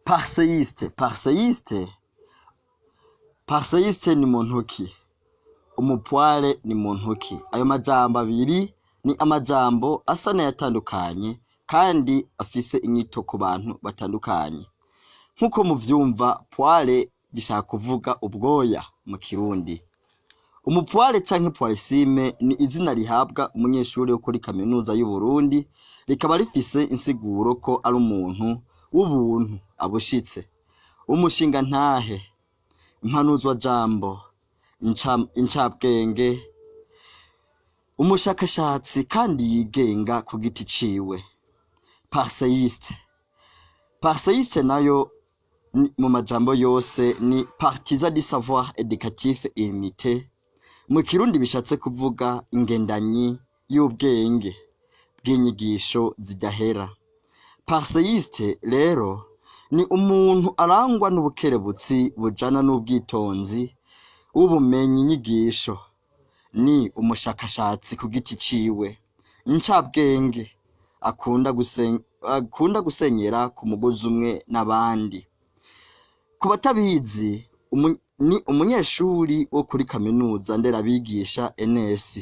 Parseiste ni muntu ki? Umupware ni muntu ki? Ayo majambo abiri ni amajambo asa n'ayatandukanye kandi afise inyito ku bantu batandukanye. Nkuko muvyumva, poire gishaka kuvuga ubwoya mu Kirundi. Umupware canke poiresime ni izina rihabwa umunyeshuri wo kuri kaminuza y'u Burundi, rikaba rifise insiguro ko ari umuntu w'ubuntu abushitse, umushinga ntahe, impanuzwa jambo, incabwenge, umushakashatsi kandi yigenga ku giti ciwe. Parseiste nayo mu majambo yose ni partisan du savoir éducatif illimité. Mu Kirundi bishatse kuvuga ingendanyi y'ubwenge bw'inyigisho zidahera. Parseiste rero ni umuntu arangwa n'ubukerebutsi bujana n'ubwitonzi, ubumenyi nyigisho, ni umushakashatsi ku giti ciwe, incabwenge, akunda gusenyera ku mugozi umwe n'abandi. Ku batabizi, ni umunyeshuri wo kuri kaminuza nderabigisha NS,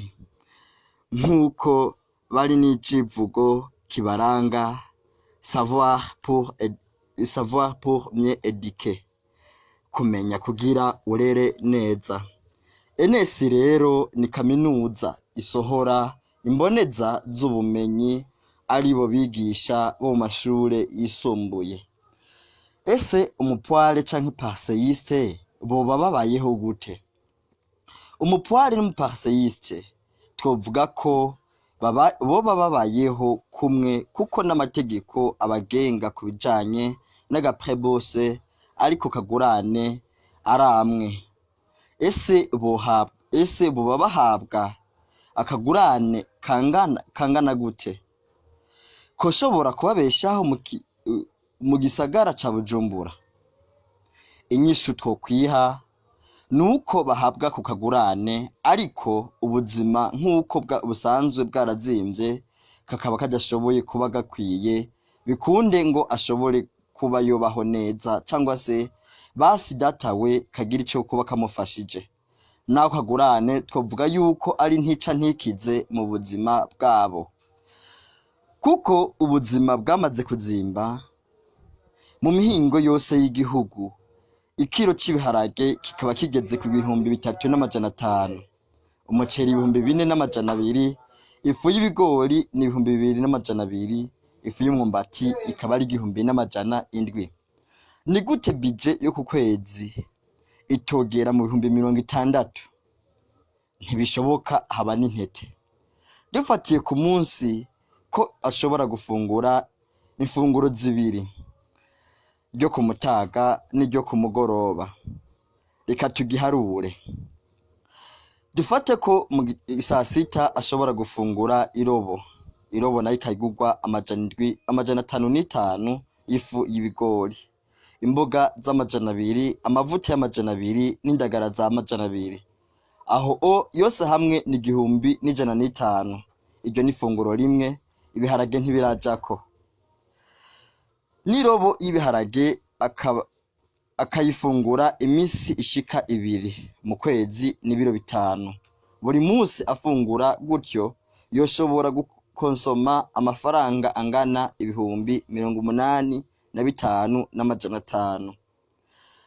nk'uko bari n'icivugo kibaranga savoir pour mieux éduquer, kumenya kugira urere neza. NS rero ni kaminuza isohora imboneza z'ubumenyi aribo bigisha bo mu mashure yisumbuye. Ese umupware canke parseiste boba babayeho gute? Umupware n'umuparseiste twovuga ko boba babayeho kumwe kuko n'amategeko abagenga ku bijanye n'agaprébose ariko kagurane aramwe. Ese boba bahabwa akagurane kangana gute? Koshobora kubabeshaho mu gisagara ca Bujumbura? Inyishu twokwiha nuko bahabwa ku kagurane, ariko ubuzima nk'uko busanzwe bwarazimvye kakaba kadashoboye kuba gakwiye, bikunde ngo ashobore kuba yobaho neza, cangwa se basi datawe kagira ico kuba kamufashije. Naho kagurane twovuga yuko ari ntica ntikize mu buzima bwabo, kuko ubuzima bwamaze kuzimba. Mu mihingo yose y'igihugu ikiro c'ibiharage kikaba kigeze ku 3,500, umuceri 4,200, ifu y'ibigori ni 2,200, ifu y'umwumbati ikaba ari 1,700. Ni gute budget yo ku kwezi itogera mu 60,000? Ntibishoboka, haba n'intete. Dufatiye ku munsi ko ashobora gufungura imfunguro zibiri, ryo ku mutaga n'iryo ku mugoroba, reka tugiharure. Dufate ko mu saa sita ashobora gufungura irobo nayo ikagurwa 550 ifu y'ibigori, imboga z'200, amavuta y'200 n'indagara za 200. Aho yose hamwe ni 1,150. Iryo ni ifunguro rimwe, ibiharage ntibirajako. N'irobo y'ibiharage akayifungura imisi ishika 2 mu kwezi n'ibiro 5. Buri munsi afungura gutyo yoshobora gukonsoma amafaranga angana 85,500.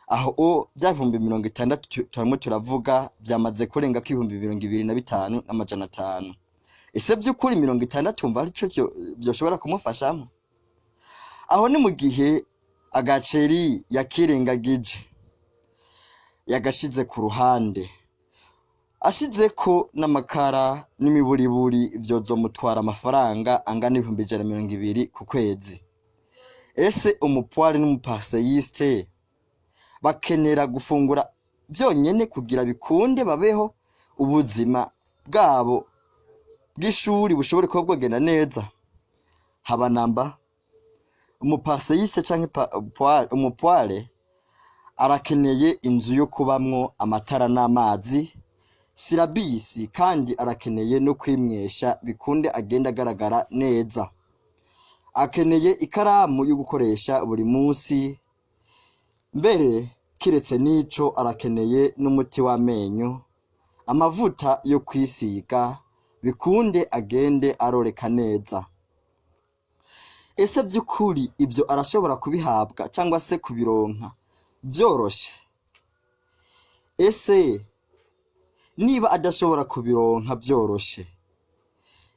Aho bya 60,000 turimo turavuga byamaze kurenga ko 25,500. Ese by'ukuri 60 umva arico byoshobora kumufashamo? Aho ni mu gihe agaceri yakirengagije, yagashize ku ruhande, ashizeko n'amakara n'imiburiburi, vyozomutwara amafaranga angana 120 ku kwezi. Ese umupware n'umuparseiste bakenera gufungura byonyene kugira bikunde babeho, ubuzima bwabo bw'ishuri bushobore kuba bwogenda neza? Haba namba. Umuparseiste canke umupware arakeneye inzu yo kubamwo, amatara n'amazi, sirabisi, kandi arakeneye no kwimwesha bikunde agenda agaragara neza. Akeneye ikaramu yo gukoresha buri munsi, mbere kiretse n'ico arakeneye n'umuti w'amenyo, amavuta yo kwisiga, bikunde agende aroreka neza. Ese by'ukuri ibyo arashobora kubihabwa cyangwa se kubironka byoroshe? Ese niba adashobora kubironka byoroshe,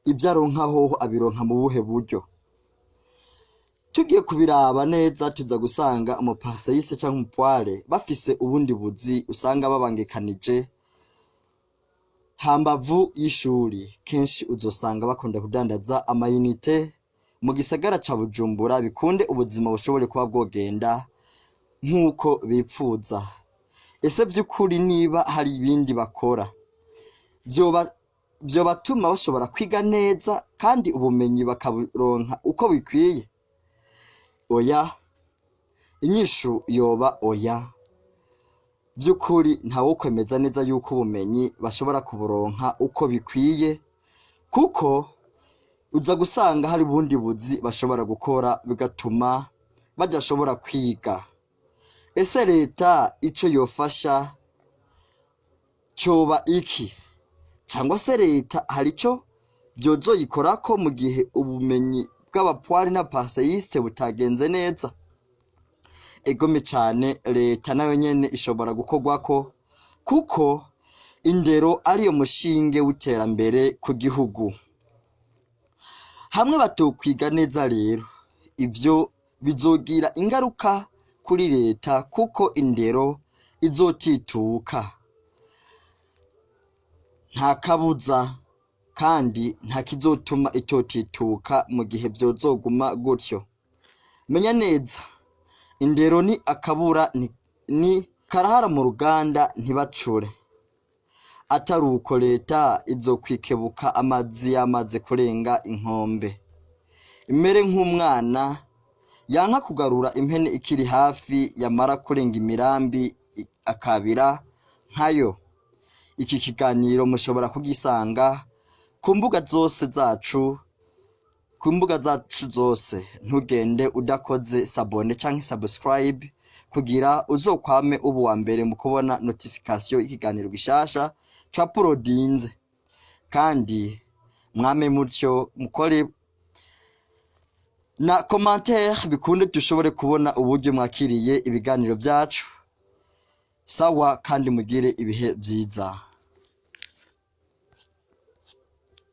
ibyo aronka hoho abironka mu buhe buryo? Tugiye kubiraba neza tuza gusanga umupasayise cyangwa umupware bafise ubundi buzi usanga babangekanije hambavu y'ishuri. Kenshi uzosanga bakunda kudandaza amayinite mu gisagara ca Bujumbura, bikunde ubuzima bushobore kuba bwogenda nk'uko bipfuza. Ese by'ukuri niba hari ibindi bakora vyobatuma bashobora kwiga neza kandi ubumenyi bakaburonka uko bikwiye? Oya, inyishu yoba oya. By'ukuri ntawokwemeza neza yuko ubumenyi bashobora kuburonka uko bikwiye, kuko uza gusanga hari ubundi buzi bashobora gukora bigatuma badashobora kwiga. Ese leta ico yofasha cyoba iki? Cyangwa se leta hari ico vyozoyikorako mu gihe ubumenyi bw'abapwari na pasayiste butagenze neza? Egome cane, leta nayo nyene ishobora gukorwako, kuko indero ariyo mushinge w'iterambere ku gihugu. Hamwe batokwiga neza rero, ivyo bizogira ingaruka kuri leta, kuko indero izotituka nta kabuza, kandi nta kizotuma itotituka mu gihe vyozoguma gutyo. Menya neza, indero ni akabura, ni karahara mu ruganda ntibacure. Atari uko leta izokwikebuka amazi yamaze kurenga inkombe, imere nk'umwana yanka kugarura impene ikiri hafi, yamara kurenga imirambi akabira nkayo. Iki kiganiro mushobora kugisanga ku mbuga zacu zose. Ntugende udakoze sabone canke subscribe kugira uzokwame ubu wa mbere mu kubona notification y'ikiganiro gishasha twaporodinze. Kandi mwame mutyo mukore na commentaire bikunde dushobore kubona uburyo mwakiriye ibiganiro byacu. Sawa, kandi mugire ibihe byiza.